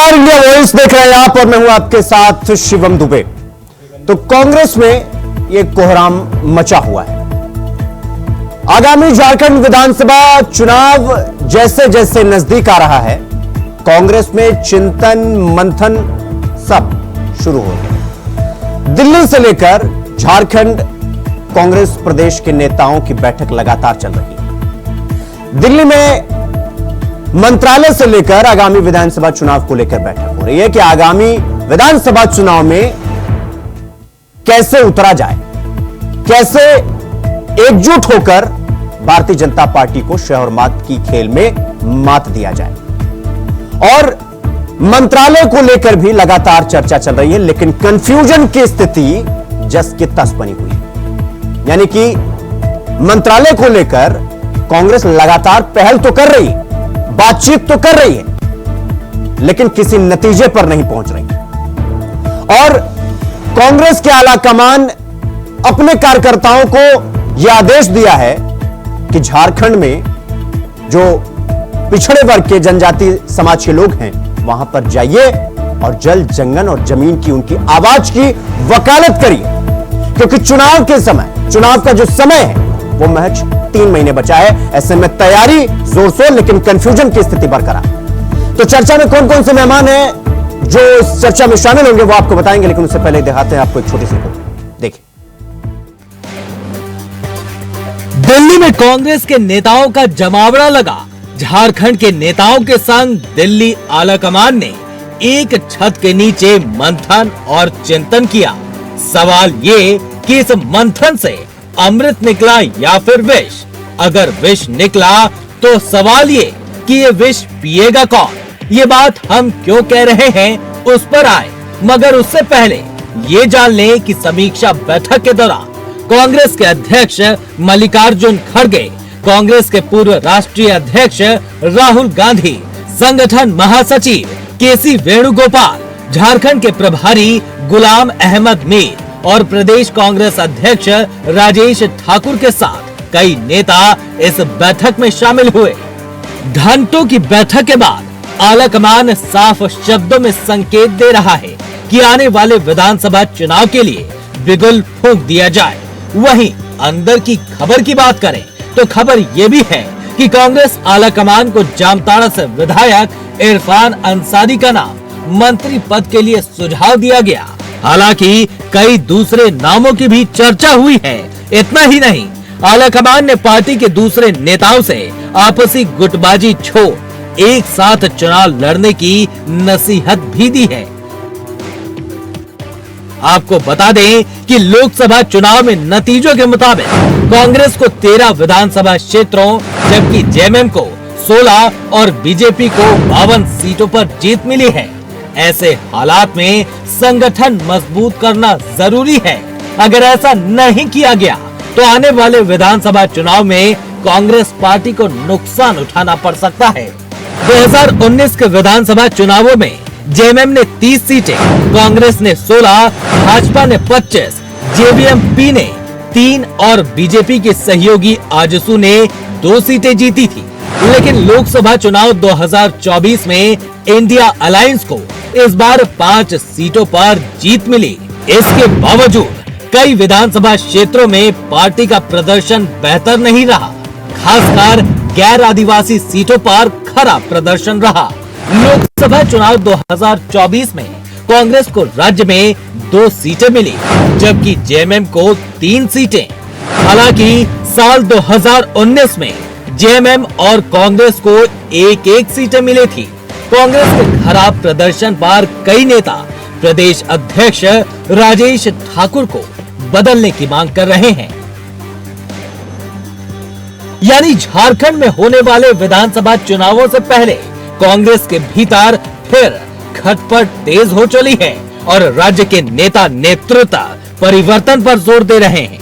नमस्कार, India voice देख रहे हैं आप और मैं हूं आपके साथ शिवम दुबे। तो कांग्रेस में ये कोहराम मचा हुआ है। आगामी झारखंड विधानसभा चुनाव जैसे जैसे नजदीक आ रहा है, कांग्रेस में चिंतन मंथन सब शुरू हो गया। दिल्ली से लेकर झारखंड कांग्रेस प्रदेश के नेताओं की बैठक लगातार चल रही है। दिल्ली में मंत्रालय से लेकर आगामी विधानसभा चुनाव को लेकर बैठक हो रही है कि आगामी विधानसभा चुनाव में कैसे उतरा जाए, कैसे एकजुट होकर भारतीय जनता पार्टी को शह और मात की खेल में मात दिया जाए। और मंत्रालय को लेकर भी लगातार चर्चा चल रही है, लेकिन कंफ्यूजन की स्थिति जस की तस बनी हुई है। यानी कि मंत्रालय को लेकर कांग्रेस लगातार पहल तो कर रही है, बातचीत तो कर रही है, लेकिन किसी नतीजे पर नहीं पहुंच रही। और कांग्रेस के आला कमान अपने कार्यकर्ताओं को यह आदेश दिया है कि झारखंड में जो पिछड़े वर्ग के जनजाति समाज के लोग हैं वहां पर जाइए और जल जंगल और जमीन की उनकी आवाज की वकालत करिए, क्योंकि चुनाव के समय, चुनाव का जो समय है वो महज 3 महीने बचा है। ऐसे में तैयारी जोर शोर, लेकिन कंफ्यूजन की स्थिति बरकरार। तो चर्चा में कौन कौन से मेहमान हैं जो इस चर्चा में शामिल होंगे वो आपको बताएंगे, लेकिन उससे पहले दिखाते हैं आपको एक छोटी सी रिपोर्ट। देखिए, दिल्ली में कांग्रेस के नेताओं का जमावड़ा लगा। झारखंड के नेताओं के संग दिल्ली आलाकमान ने एक छत के नीचे मंथन और चिंतन किया। सवाल ये कि इस मंथन से अमृत निकला या फिर विष। अगर विष निकला तो सवाल ये कि ये विष पिएगा कौन। ये बात हम क्यों कह रहे हैं उस पर आए, मगर उससे पहले ये जान लें कि समीक्षा बैठक के दौरान कांग्रेस के अध्यक्ष मल्लिकार्जुन खड़गे, कांग्रेस के पूर्व राष्ट्रीय अध्यक्ष राहुल गांधी, संगठन महासचिव केसी वेणुगोपाल, झारखंड के प्रभारी गुलाम अहमद मीर और प्रदेश कांग्रेस अध्यक्ष राजेश ठाकुर के साथ कई नेता इस बैठक में शामिल हुए। घंटों की बैठक के बाद आलाकमान साफ शब्दों में संकेत दे रहा है कि आने वाले विधानसभा चुनाव के लिए बिगुल फूंक दिया जाए। वहीं अंदर की खबर की बात करें तो खबर ये भी है कि कांग्रेस आलाकमान को जामताड़ा से विधायक इरफान अंसारी का नाम मंत्री पद के लिए सुझाव दिया गया। हालांकि कई दूसरे नामों की भी चर्चा हुई है। इतना ही नहीं, आलाकमान ने पार्टी के दूसरे नेताओं से आपसी गुटबाजी छोड़ एक साथ चुनाव लड़ने की नसीहत भी दी है। आपको बता दें कि लोकसभा चुनाव में नतीजों के मुताबिक कांग्रेस को 13 विधानसभा क्षेत्रों, जबकि जेएमएम को 16 और बीजेपी को 52 सीटों पर जीत मिली है। ऐसे हालात में संगठन मजबूत करना जरूरी है। अगर ऐसा नहीं किया गया तो आने वाले विधानसभा चुनाव में कांग्रेस पार्टी को नुकसान उठाना पड़ सकता है। 2019 के विधानसभा चुनावों में जेएमएम ने 30 सीटें, कांग्रेस ने 16, भाजपा ने 25, जेवीएमपी ने 3 और बीजेपी के सहयोगी आजसू ने 2 सीटें जीती थी। लेकिन लोकसभा चुनाव 2024 में इंडिया अलायंस को इस बार 5 सीटों पर जीत मिली। इसके बावजूद कई विधानसभा क्षेत्रों में पार्टी का प्रदर्शन बेहतर नहीं रहा। खासकर गैर आदिवासी सीटों पर खराब प्रदर्शन रहा। लोकसभा चुनाव 2024 में कांग्रेस को राज्य में 2 सीटें मिली, जबकि जेएमएम को 3 सीटें। हालांकि साल 2019 में जेएमएम और कांग्रेस को एक सीटें मिली थी। कांग्रेस के खराब प्रदर्शन पर कई नेता प्रदेश अध्यक्ष राजेश ठाकुर को बदलने की मांग कर रहे हैं। यानी झारखंड में होने वाले विधानसभा चुनावों से पहले कांग्रेस के भीतर फिर खटपट तेज हो चली है और राज्य के नेता नेतृत्व परिवर्तन पर जोर दे रहे हैं।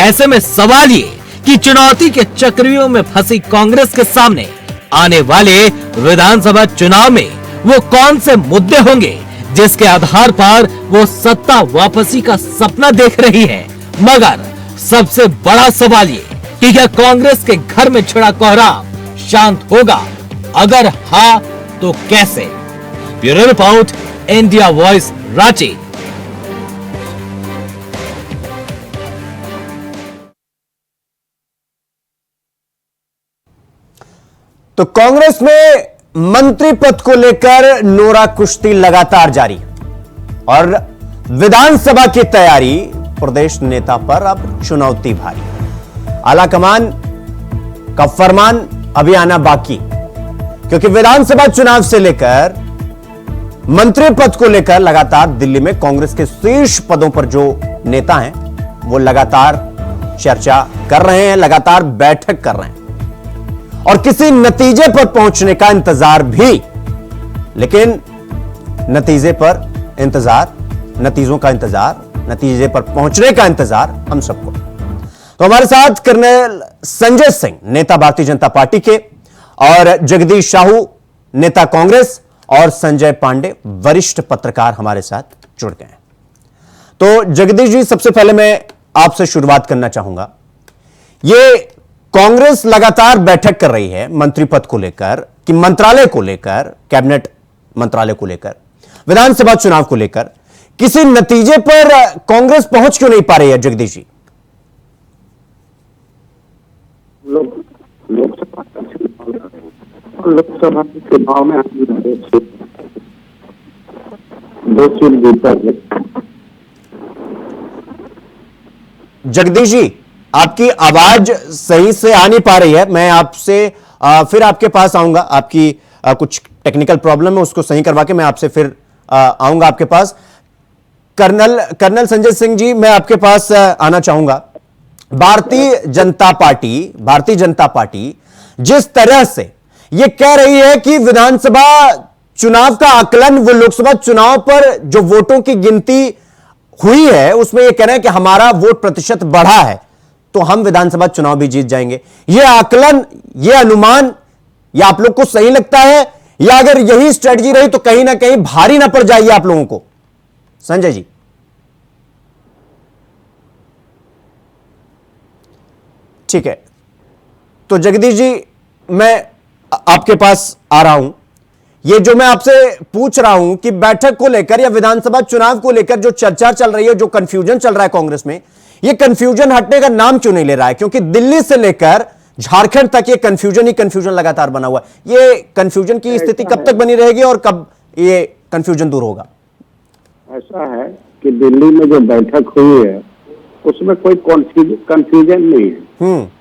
ऐसे में सवाल ये कि चुनौती के चक्रव्यूह में फंसी कांग्रेस के सामने आने वाले विधानसभा चुनाव में वो कौन से मुद्दे होंगे जिसके आधार पर वो सत्ता वापसी का सपना देख रही है। मगर सबसे बड़ा सवाल ये कि क्या कांग्रेस के घर में छिड़ा कोहराम शांत होगा? अगर हाँ तो कैसे? Bureau report, India voice, Ranchi. तो कांग्रेस में मंत्री पद को लेकर नोरा कुश्ती लगातार जारी और विधानसभा की तैयारी, प्रदेश नेता पर अब चुनौती भारी। आलाकमान का फरमान अभी आना बाकी, क्योंकि विधानसभा चुनाव से लेकर मंत्री पद को लेकर लगातार दिल्ली में कांग्रेस के शीर्ष पदों पर जो नेता हैं वो लगातार चर्चा कर रहे हैं, लगातार बैठक कर रहे हैं और किसी नतीजे पर पहुंचने का इंतजार भी। लेकिन नतीजे पर पहुंचने का इंतजार हम सबको। तो हमारे साथ कर्नल संजय सिंह, नेता भारतीय जनता पार्टी के, और जगदीश साहू, नेता कांग्रेस, और संजय पांडे, वरिष्ठ पत्रकार, हमारे साथ जुड़ गए हैं। तो जगदीश जी, सबसे पहले मैं आपसे शुरुआत करना चाहूंगा। ये कांग्रेस लगातार बैठक कर रही है मंत्री पद को लेकर, कि मंत्रालय को लेकर, कैबिनेट मंत्रालय को लेकर, विधानसभा चुनाव को लेकर किसी नतीजे पर कांग्रेस पहुंच क्यों नहीं पा रही है जगदीश जी? लोकसभा के चुनाव में दो सीट जीता है। जगदीश जी, आपकी आवाज सही से आ नहीं पा रही है। मैं आपसे फिर आपके पास आऊंगा। आपकी कुछ टेक्निकल प्रॉब्लम है, उसको सही करवा के मैं आपसे फिर आऊंगा आपके पास। कर्नल संजय सिंह जी, मैं आपके पास आना चाहूंगा। भारतीय जनता पार्टी जिस तरह से यह कह रही है कि विधानसभा चुनाव का आकलन, वो लोकसभा चुनाव पर जो वोटों की गिनती हुई है उसमें यह कह रहे हैं कि हमारा वोट प्रतिशत बढ़ा है तो हम विधानसभा चुनाव भी जीत जाएंगे। यह आकलन, यह अनुमान, यह आप लोग को सही लगता है, या अगर यही स्ट्रेटजी रही तो कहीं ना कहीं भारी ना पड़ जाएगी आप लोगों को? संजय जी। ठीक है, तो जगदीश जी, मैं आपके पास आ रहा हूं। ये जो मैं आपसे पूछ रहा हूं कि बैठक को लेकर या विधानसभा चुनाव को लेकर जो चर्चा चल रही है, जो कंफ्यूजन चल रहा है कांग्रेस में, ये कंफ्यूजन हटने का नाम क्यों नहीं ले रहा है? क्योंकि दिल्ली से लेकर झारखंड तक ये कंफ्यूजन ही कंफ्यूजन लगातार बना हुआ है। ये कंफ्यूजन की स्थिति कब तक बनी रहेगी और कब ये कंफ्यूजन दूर होगा? ऐसा है कि दिल्ली में जो बैठक हुई है उसमें कोई कंफ्यूजन नहीं है।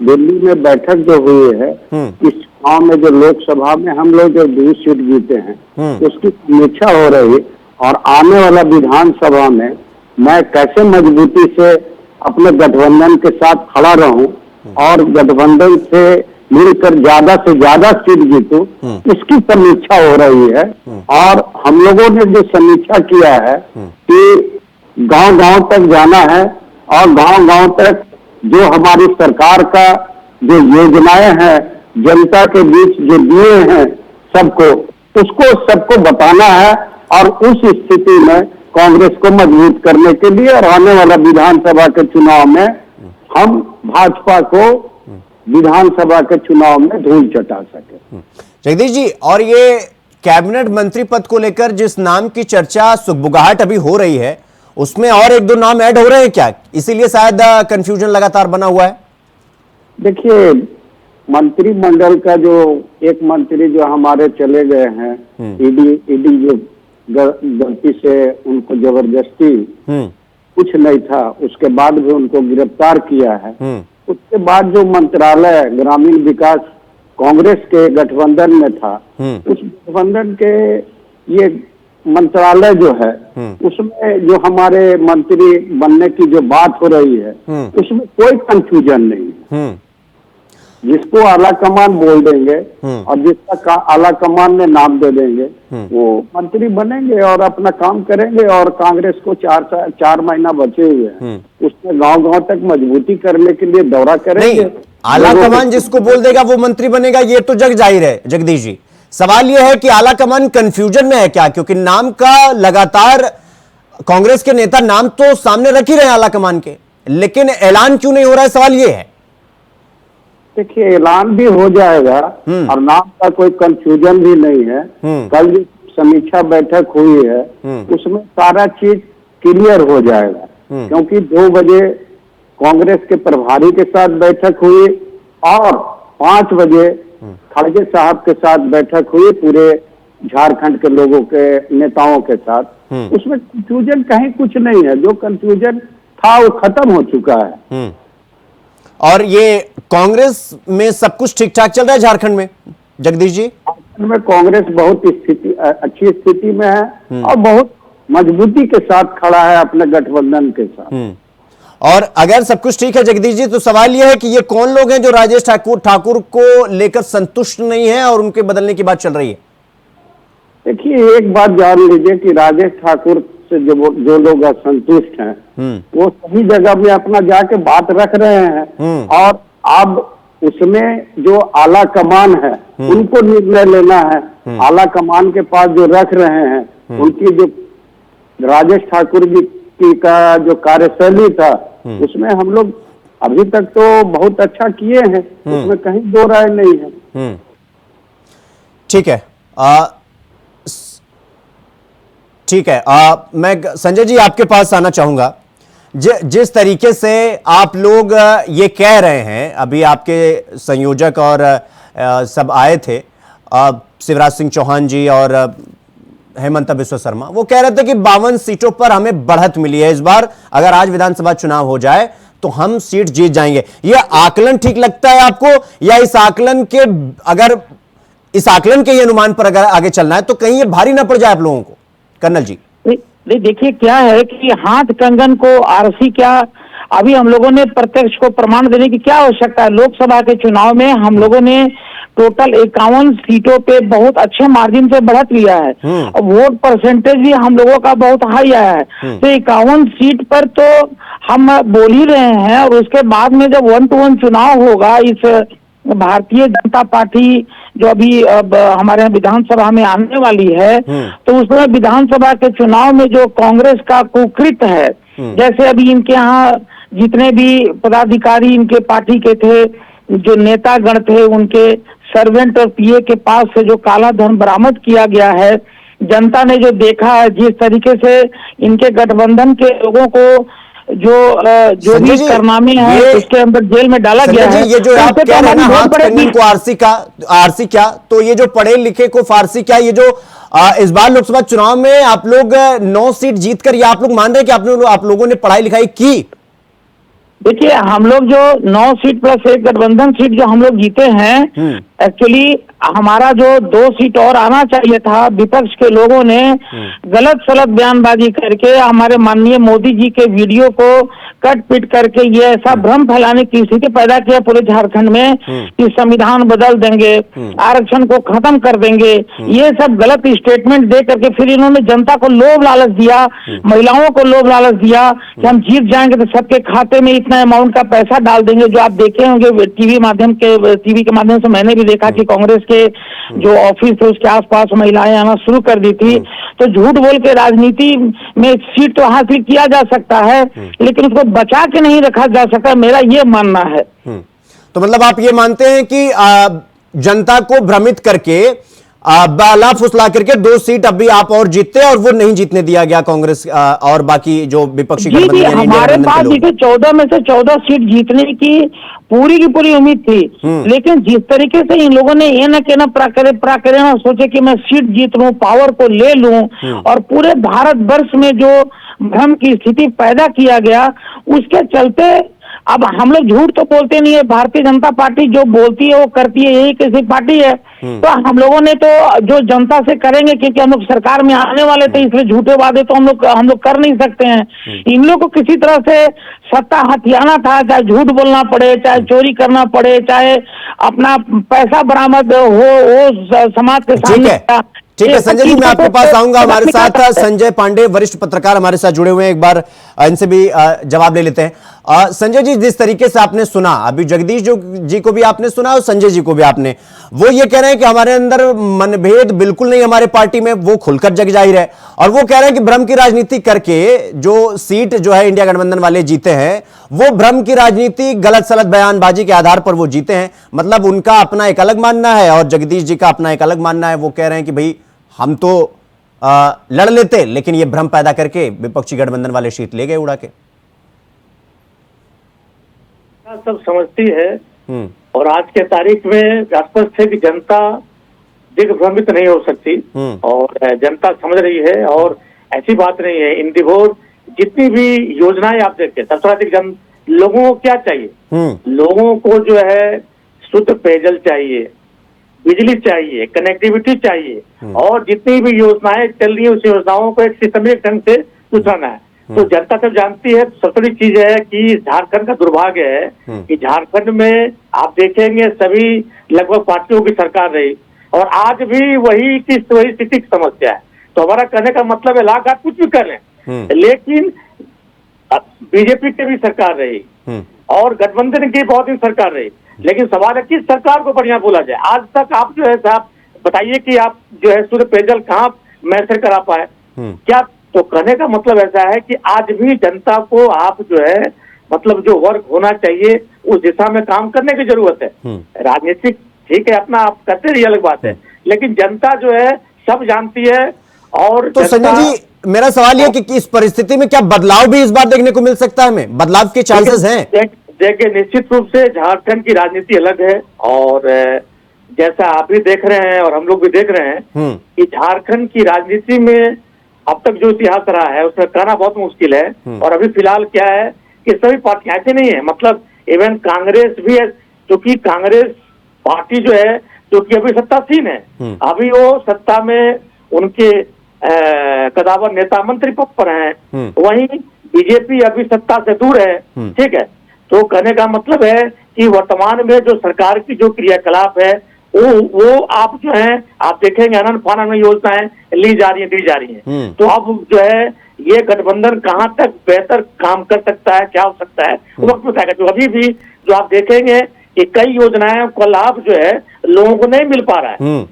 दिल्ली में बैठक जो हुई है, इस चुनाव में जो लोकसभा में हम लोग जो 2 सीट जीते हैं उसकी समीक्षा हो रही, और आने वाला विधानसभा में मैं कैसे मजबूती से अपने गठबंधन के साथ खड़ा रहूं और गठबंधन से मिलकर ज्यादा से ज्यादा सीट जीतूं, इसकी समीक्षा हो रही है। और हम लोगों ने जो समीक्षा किया है कि गांव-गांव तक जाना है और गांव-गांव तक जो हमारी सरकार का जो योजनाएं हैं जनता के बीच जो दिए हैं सबको, उसको सबको बताना है और उस स्थिति में कांग्रेस को मजबूत करने के लिए और आने वाला विधानसभा के चुनाव में हम भाजपा को विधानसभा के चुनाव में धूल चटा सके। जगदीश जी, और ये कैबिनेट मंत्री पद को लेकर जिस नाम की चर्चा, सुगबुगाहट अभी हो रही है, उसमें और 1-2 नाम ऐड हो रहे हैं क्या? इसीलिए शायद कंफ्यूजन लगातार बना हुआ है। देखिए, मंत्रिमंडल का जो एक मंत्री जो हमारे चले गए हैं, ईडी जो गलती से उनको जबरदस्ती, कुछ नहीं था, उसके बाद भी उनको गिरफ्तार किया है। उसके बाद जो मंत्रालय ग्रामीण विकास कांग्रेस के गठबंधन में था, उस गठबंधन के ये मंत्रालय जो है उसमें जो हमारे मंत्री बनने की जो बात हो रही है उसमें कोई कंफ्यूजन नहीं। जिसको आला कमान बोल देंगे और जिसका आला कमान में नाम दे देंगे वो मंत्री बनेंगे और अपना काम करेंगे। और कांग्रेस को 4 महीना बचे हुए हैं, उसमें गांव-गांव तक मजबूती करने के लिए दौरा करेंगे। आला कमान जिसको बोल देगा वो मंत्री बनेगा, ये तो जग जाहिर है। जगदीश जी, सवाल यह है कि आला कमान कंफ्यूजन में है क्या? क्योंकि नाम का लगातार कांग्रेस के नेता नाम तो सामने रख ही रहे हैं आला कमान के, लेकिन ऐलान क्यों नहीं हो रहा है, सवाल यह है। देखिए, ऐलान भी हो जाएगा और नाम का कोई कंफ्यूजन भी नहीं है। कल समीक्षा बैठक हुई है उसमें सारा चीज क्लियर हो जाएगा, क्योंकि 2 बजे कांग्रेस के प्रभारी के साथ बैठक हुई और 5 बजे खड़गे साहब के साथ बैठक हुई पूरे झारखंड के लोगों के नेताओं के साथ। उसमें कंफ्यूजन कहीं कुछ नहीं है, जो कंफ्यूजन था वो खत्म हो चुका है। और ये कांग्रेस में सब कुछ ठीक ठाक चल रहा है झारखंड में जगदीश जी? झारखंड में कांग्रेस बहुत अच्छी स्थिति में है और बहुत मजबूती के साथ खड़ा है अपने गठबंधन के साथ। और अगर सब कुछ ठीक है जगदीश जी, तो सवाल यह है कि ये कौन लोग हैं जो राजेश ठाकुर को लेकर संतुष्ट नहीं है और उनके बदलने की बात चल रही है? देखिए, एक बात जान लीजिए कि राजेश ठाकुर से जो लोग असंतुष्ट हैं वो सही जगह में अपना जाके बात रख रहे हैं और अब उसमें जो आला कमान है उनको निर्णय लेना है। आला कमान के पास जो रख रहे हैं उनकी जो राजेश ठाकुर जी की का जो कार्यशैली था उसमें हम लोग अभी तक तो बहुत अच्छा किए हैं, उसमें कहीं दो राय नहीं है। ठीक है, ठीक है। मैं संजय जी आपके पास आना चाहूंगा। जिस तरीके से आप लोग ये कह रहे हैं, अभी आपके संयोजक और सब आए थे, शिवराज सिंह चौहान जी और हेमंत बिस्वा शर्मा, वो कह रहे थे कि 52 सीटों पर हमें बढ़त मिली है इस बार, अगर आज विधानसभा चुनाव हो जाए तो हम सीट जीत जाएंगे। यह आकलन ठीक लगता है आपको, या इस आकलन के अगर इस आकलन के अनुमान पर अगर आगे चलना है तो कहीं ये भारी ना पड़ जाए आप लोगों को? कर्नल जी देखिए, क्या है कि हाथ कंगन को आरसी, क्या अभी हम लोगों ने प्रत्यक्ष को प्रमाण देने की क्या आवश्यकता है? लोकसभा के चुनाव में हम लोगों ने टोटल 51 सीटों पे बहुत अच्छे मार्जिन से बढ़त लिया है और वोट परसेंटेज भी हम लोगों का बहुत हाई आया है। तो 51 सीट पर तो हम बोल ही रहे हैं, और उसके बाद में जब 1 to 1 चुनाव होगा इस भारतीय जनता पार्टी जो अभी अब हमारे विधानसभा में आने वाली है, तो उसमें विधानसभा के चुनाव में जो कांग्रेस का कुकृत है, जैसे अभी इनके यहाँ जितने भी पदाधिकारी इनके पार्टी के थे, जो नेतागण थे, उनके सर्वेंट और पीए के पास से जो काला धन बरामद किया गया है, जनता ने जो देखा है जिस तरीके से इनके गठबंधन के लोगों को जो भी कारनामे हैं उसके अंदर जेल में डाला गया है। ये जो आप कह रहे हैं ना, हाथ कंगन को आरसी क्या, तो ये जो पढ़े लिखे को फारसी क्या, ये जो इस बार लोकसभा चुनाव में आप लोग 9 सीट जीतकर, ये आप लोग मान रहे हैं कि आप लोगों ने पढ़ाई लिखाई की? देखिए, हम लोग जो 9 सीट प्लस 1 गठबंधन सीट जो हम लोग जीते हैं, एक्चुअली हमारा जो 2 सीट और आना चाहिए था, विपक्ष के लोगों ने गलत सलत बयानबाजी करके हमारे माननीय मोदी जी के वीडियो को कट पिट करके ये ऐसा भ्रम फैलाने की स्थिति पैदा किया पूरे झारखंड में कि संविधान बदल देंगे, आरक्षण को खत्म कर देंगे। ये सब गलत स्टेटमेंट दे करके फिर इन्होंने जनता को लोभ लालच दिया, महिलाओं को लोभ लालच दिया कि हम जीत जाएंगे तो सबके खाते में इतना अमाउंट का पैसा डाल देंगे। जो आप देखे होंगे टीवी के माध्यम से मैंने भी देखा कि कांग्रेस के जो ऑफिस थे उसके आसपास महिलाएं आना शुरू कर दी थी। तो झूठ बोल के राजनीति में सीट तो हासिल किया जा सकता है, लेकिन उसको बचा के नहीं रखा जा सकता, मेरा ये मानना है। तो मतलब आप ये मानते हैं कि जनता को भ्रमित करके बाला फुसला करके 2 सीट अभी आप और जीतते और वो नहीं जीतने दिया गया कांग्रेस और बाकी जो विपक्षी गठबंधन? हमारे पास 14 में से 14 सीट जीतने की पूरी उम्मीद थी, लेकिन जिस तरीके से इन लोगों ने ये न कहना प्राकरण सोचे कि मैं सीट जीत लूं, पावर को ले लूं, और पूरे भारत वर्ष में जो भ्रम की स्थिति पैदा किया गया, उसके चलते अब हम लोग झूठ तो बोलते नहीं है। भारतीय जनता पार्टी जो बोलती है वो करती है, यही किसी पार्टी है। तो हम लोगों ने तो जो जनता से करेंगे, क्योंकि हम लोग सरकार में आने वाले थे, इसलिए झूठे वादे तो हम लोग कर नहीं सकते हैं। इन लोग को किसी तरह से सत्ता हथियाना था, चाहे झूठ बोलना पड़े, चाहे चोरी करना पड़े, चाहे अपना पैसा बरामद हो वो समाज के सामने। ठीक है संजय जी, मैं आपके पास आऊंगा। हमारे साथ संजय पांडे वरिष्ठ पत्रकार हमारे साथ जुड़े हुए हैं, एक बार इनसे भी जवाब ले लेते हैं। संजय जी, जिस तरीके से आपने सुना, अभी जगदीश जी को भी आपने सुना और संजय जी को भी आपने, वो ये कह रहे हैं कि हमारे अंदर मनभेद बिल्कुल नहीं हमारे पार्टी में, वो खुलकर जग जाहिर है, और वो कह रहे हैं कि भ्रम की राजनीति करके जो सीट जो है इंडिया गठबंधन वाले जीते हैं, वो भ्रम की राजनीति, गलत सलत बयानबाजी के आधार पर वो जीते हैं। मतलब उनका अपना एक अलग मानना है और जगदीश जी का अपना एक अलग मानना है। वो कह रहे हैं कि भाई हम तो लड़ लेते, लेकिन ये भ्रम पैदा करके विपक्षी गठबंधन वाले सीट ले गए उड़ा के। सब समझती है और आज के तारीख में स्पष्ट है कि जनता दिग्भ्रमित नहीं हो सकती और जनता समझ रही है। और ऐसी बात नहीं है, इन दिवस जितनी भी योजनाएं आप देखते, सबसे अधिक लोगों को क्या चाहिए? लोगों को जो है शुद्ध पेयजल चाहिए, बिजली चाहिए, कनेक्टिविटी चाहिए और जितनी भी योजनाएं चल रही है उस योजनाओं को एक सिस्टमिक ढंग से सुधारना है। तो जनता सब जानती है। सबसे बड़ी चीज है कि झारखंड का दुर्भाग्य है कि झारखंड में आप देखेंगे सभी लगभग पार्टियों की सरकार रही और आज भी वही स्थिति की समस्या है। तो हमारा कहने का मतलब है लाख आप कुछ भी कर लें, लेकिन बीजेपी की भी सरकार रही और गठबंधन की बहुत दिन सरकार रही, लेकिन सवाल है किस सरकार को बढ़िया बोला जाए। आज तक आप जो है साहब बताइए कि आप जो है शुद्ध पेयजल कहाँ मैसर करा पाए क्या? तो कहने का मतलब ऐसा है कि आज भी जनता को आप जो है मतलब जो वर्क होना चाहिए उस दिशा में काम करने की जरूरत है। राजनीतिक ठीक है अपना आप करते रहिए अलग बात है, लेकिन जनता जो है सब जानती है। और तो संजय जी मेरा सवाल यह कि इस परिस्थिति में क्या बदलाव भी इस बार देखने को मिल सकता है? हमें बदलाव के चांसेस हैं? देखिए निश्चित रूप से झारखंड की राजनीति अलग है और जैसा आप भी देख रहे हैं और हम लोग भी देख रहे हैं कि झारखंड की राजनीति में अब तक जो इतिहास रहा है उसमें कहना बहुत मुश्किल है। और अभी फिलहाल क्या है कि सभी पार्टियां ऐसे नहीं है, मतलब इवन कांग्रेस भी है, क्योंकि कांग्रेस पार्टी जो है जो कि अभी सत्तासीन है, अभी वो सत्ता में उनके कदावर नेता मंत्री पद पर हैं, वहीं बीजेपी अभी सत्ता से दूर है। ठीक है, तो कहने का मतलब है कि वर्तमान में जो सरकार की जो क्रियाकलाप है वो आप जो है आप देखेंगे अनंत फानन योजनाएं ली जा रही है, दी जा रही है। तो अब जो है ये गठबंधन कहां तक बेहतर काम कर सकता है, क्या हो सकता है वक्त बताएगा। तो अभी भी जो आप देखेंगे कि कई योजनाएं का लाभ जो है लोगों को नहीं मिल पा रहा है।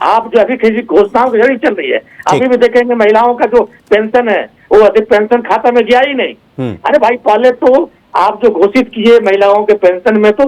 आप जो अभी घोषणाओं की जरिए चल रही है, अभी भी देखेंगे महिलाओं का जो पेंशन है वो अधिक पेंशन खाता में गया ही नहीं। अरे भाई पहले तो आप जो घोषित किए महिलाओं के पेंशन में तो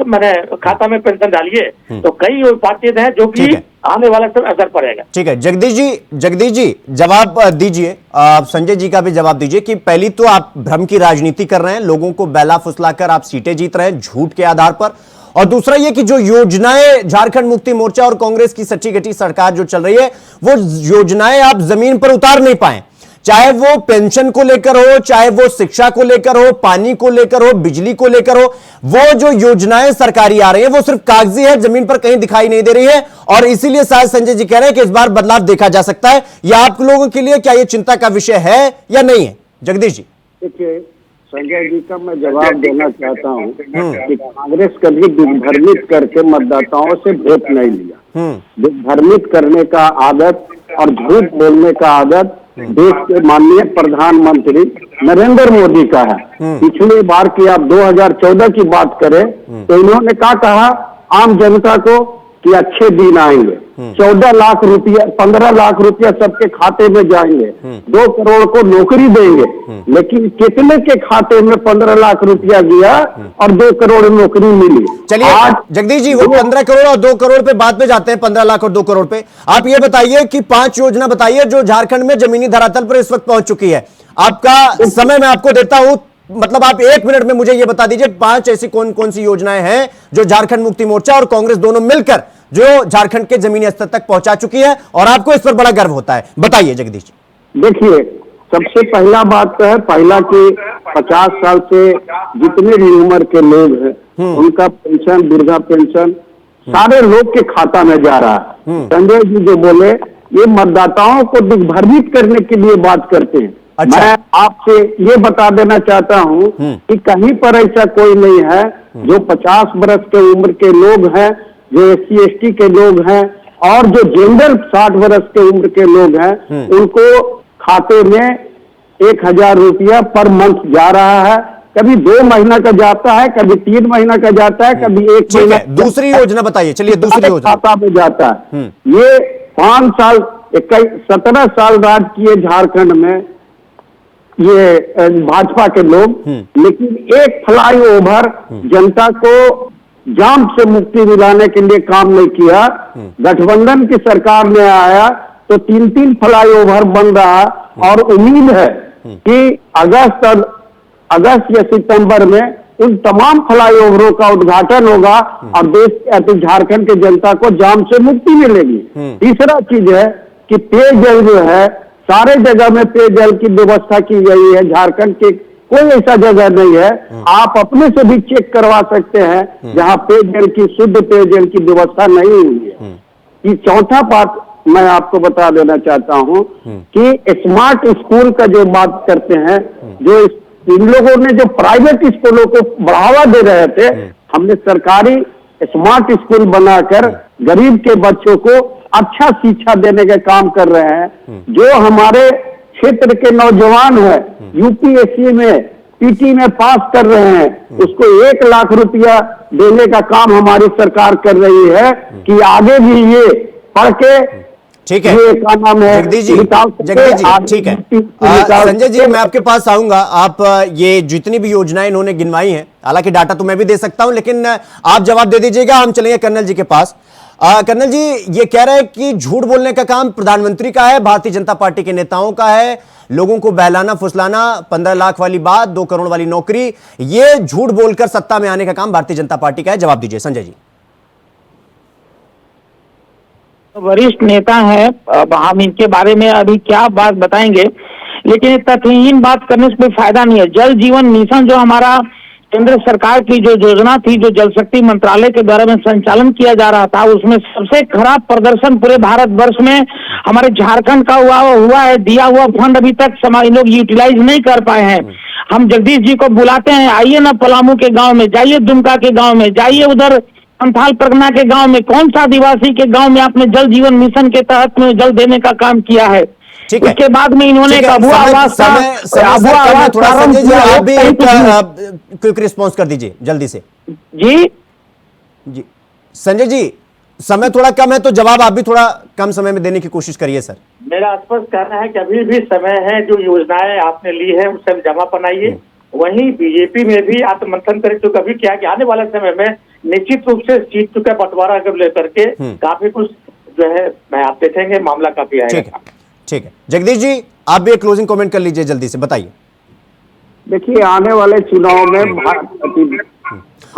मैंने खाता में पेंशन डालिए, तो कई पार्टियां हैं जो कि आने वाला सब असर पड़ेगा। ठीक है जगदीश जी जवाब दीजिए, संजय जी का भी जवाब दीजिए कि पहली तो आप भ्रम की राजनीति कर रहे हैं, लोगों को बैला फुसलाकर आप सीटें जीत रहे हैं झूठ के आधार पर, और दूसरा ये कि जो योजनाएं झारखंड मुक्ति मोर्चा और कांग्रेस की सच्ची गटी सरकार जो चल रही है वो योजनाएं आप जमीन पर उतार नहीं पाए, चाहे वो पेंशन को लेकर हो, चाहे वो शिक्षा को लेकर हो, पानी को लेकर हो, बिजली को लेकर हो, वो जो योजनाएं सरकारी आ रही हैं वो सिर्फ कागजी है, जमीन पर कहीं दिखाई नहीं दे रही है। और इसीलिए शायद संजय जी कह रहे हैं कि इस बार बदलाव देखा जा सकता है। या आप लोगों के लिए क्या ये चिंता का विषय है या नहीं है? जगदीश जी देखिए संजय जी का मैं जवाब देना चाहता हूँ कि कांग्रेस कभी दिग्भ्रमित करके मतदाताओं से वोट नहीं लिया। दिग्भ्रमित करने का आदत और झूठ बोलने का आदत देश के माननीय प्रधानमंत्री नरेंद्र मोदी का है। पिछली बार की आप 2014 की बात करें तो इन्होंने क्या कहा आम जनता को कि अच्छे दिन आएंगे, 14 लाख रुपया 15 लाख रुपया सबके खाते में जाएंगे, 2 करोड़ को नौकरी देंगे। लेकिन कितने के खाते में 15 लाख रुपया गया और 2 करोड़ नौकरी मिली? चलिए जगदीश जी वो 15 करोड़ और 2 करोड़ पे बाद में जाते हैं, 15 लाख और 2 करोड़ पे आप ये बताइए कि 5 योजना बताइए जो झारखंड में जमीनी धरातल पर इस वक्त पहुंच चुकी है। आपका समय मैं आपको देता हूं, मतलब आप 1 मिनट में मुझे ये बता दीजिए 5 ऐसी कौन कौन सी योजनाएं हैं जो झारखंड मुक्ति मोर्चा और कांग्रेस दोनों मिलकर जो झारखंड के जमीनी स्तर तक पहुंचा चुकी है और आपको इस पर बड़ा गर्व होता है। बताइए जगदीश। देखिए सबसे पहला बात तो है पहला कि 50 साल से जितने भी उम्र के लोग हैं उनका पेंशन वृद्धा पेंशन सारे लोग के खाता में जा रहा है। संजय जी जो बोले ये मतदाताओं को दिग्भ्रमित करने के लिए बात करते हैं। अच्छा। मैं आपसे ये बता देना चाहता हूँ कि कहीं पर ऐसा कोई नहीं है जो 50 वर्ष के उम्र के लोग हैं, जो SC ST के लोग हैं और जो जेंडर 60 वर्ष के उम्र के लोग हैं उनको खाते में 1000 रुपया पर मंथ जा रहा है। कभी 2 महीना का जाता है, कभी 3 महीना का जाता है, कभी 1 महीना। दूसरी योजना बताइए, चलिए दूसरी योजना खाता में जाता है। ये 5 साल 17 साल राज किए झारखंड में ये भाजपा के लोग, लेकिन एक फ्लाईओवर जनता को जाम से मुक्ति दिलाने के लिए काम नहीं किया। गठबंधन की सरकार में आया तो 3-3 फ्लाईओवर बन रहा है, और उम्मीद है कि अगस्त या सितंबर में उन तमाम फ्लाईओवरों का उद्घाटन होगा और देश झारखंड की जनता को जाम से मुक्ति मिलेगी। तीसरा चीज है कि पेयजल जो है, सारे जगह में पेयजल की व्यवस्था की गई है। झारखंड के कोई ऐसा जगह नहीं है, आप अपने से भी चेक करवा सकते हैं जहां पेयजल की, शुद्ध पेयजल की व्यवस्था नहीं हुई है। ये चौथा बात मैं आपको बता देना चाहता हूं कि स्मार्ट स्कूल का जो बात करते हैं, जो इन लोगों ने जो प्राइवेट स्कूलों को बढ़ावा दे रहे थे, हमने सरकारी स्मार्ट स्कूल बनाकर गरीब के बच्चों को अच्छा शिक्षा देने का काम कर रहे हैं। जो हमारे क्षेत्र के नौजवान है, यूपीएससी में, पीटी में पास कर रहे हैं, उसको 1 लाख रुपया देने का काम हमारी सरकार कर रही है कि आगे भी ये पढ़ के, ठीक है, ये क्या नाम है, जगदीश जी, ठीक है। संजय जी, मैं आपके पास आऊंगा। आप ये जितनी भी योजनाएं इन्होंने गिनवाई हैं, हालांकि डाटा तो मैं भी दे सकता हूं, लेकिन आप जवाब दे दीजिएगा। हम चलेंगे कर्नल जी के पास। कर्नल जी, ये कह रहे हैं कि झूठ बोलने का काम प्रधानमंत्री का है, भारतीय जनता पार्टी के नेताओं का है, लोगों को बहलाना फुसलाना, 15 लाख वाली बात, 2 करोड़ वाली नौकरी, ये झूठ बोलकर सत्ता में आने का काम भारतीय जनता पार्टी का है। जवाब दीजिए संजय जी। वरिष्ठ नेता है, अब हम इनके बारे में अभी क्या बात बताएंगे, लेकिन तथ्यहीन बात करने से कोई फायदा नहीं है। जल जीवन मिशन जो हमारा केंद्र सरकार की जो योजना थी, जो जल शक्ति मंत्रालय के द्वारा में संचालन किया जा रहा था, उसमें सबसे खराब प्रदर्शन पूरे भारतवर्ष में हमारे झारखंड का हुआ है। दिया हुआ फंड अभी तक लोग यूटिलाइज नहीं कर पाए हैं। हम जगदीश जी को बुलाते हैं, आइए ना पलामू के गांव में जाइए, दुमका के गांव में जाइए, उधर संथाल परगना के गांव में, कौन सा आदिवासी के गांव में आपने जल जीवन मिशन के तहत में जल देने का काम किया है? ठीक है, उसके बाद में इन्होंने अबुआ आवास क्विक रिस्पॉन्स कर दीजिए जल्दी से। जी संजय जी, समय थोड़ा कम है तो जवाब आप भी थोड़ा कम समय में देने की कोशिश करिए सर। मेरा स्पष्ट कहना है कि अभी भी समय है, जो योजनाएं आपने ली है उसे जमा बनाइए। वहीं बीजेपी में भी आत्ममंथन करें, तो कभी क्या कि आने वाले समय में निश्चित रूप से सीट का बंटवारा लेकर के काफी कुछ जो है मैं आप देखेंगे, मामला काफी आएगा। ठीक है, जगदीश जी आप भी एक क्लोजिंग कमेंट कर लीजिए, जल्दी से बताइए। देखिए, आने वाले चुनाव में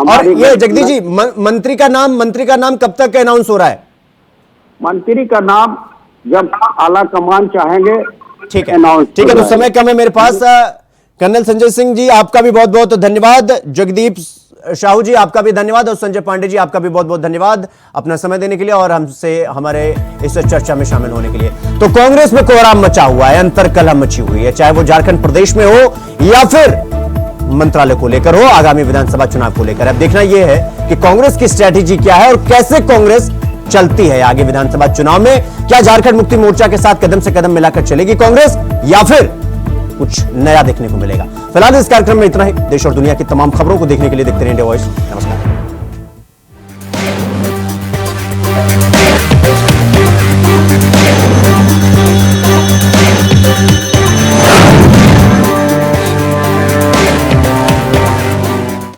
और ये जगदीश जी, मंत्री का नाम कब तक अनाउंस हो रहा है? मंत्री का नाम जब आला कमान चाहेंगे। ठीक है, तो समय कम है मेरे पास। कर्नल संजय सिंह जी, आपका भी बहुत बहुत धन्यवाद। जगदीप साहू जी, आपका भी धन्यवाद, और संजय पांडे जी, आपका भी बहुत बहुत धन्यवाद अपना समय देने के लिए और हमसे हमारे इस चर्चा में शामिल होने के लिए। तो कांग्रेस में कोहराम मचा हुआ है, अंतरकलह मची हुई है, चाहे वो झारखंड प्रदेश में हो या फिर मंत्रालय को लेकर हो, आगामी विधानसभा चुनाव को लेकर। अब देखना यह है कि कांग्रेस की स्ट्रैटेजी क्या है और कैसे कांग्रेस चलती है आगे विधानसभा चुनाव में। क्या झारखंड मुक्ति मोर्चा के साथ कदम से कदम मिलाकर चलेगी कांग्रेस, या फिर कुछ नया देखने को मिलेगा? फिलहाल इस कार्यक्रम में इतना ही। देश और दुनिया की तमाम खबरों को देखने के लिए देखते रहिए इंडिया वॉइस। नमस्कार।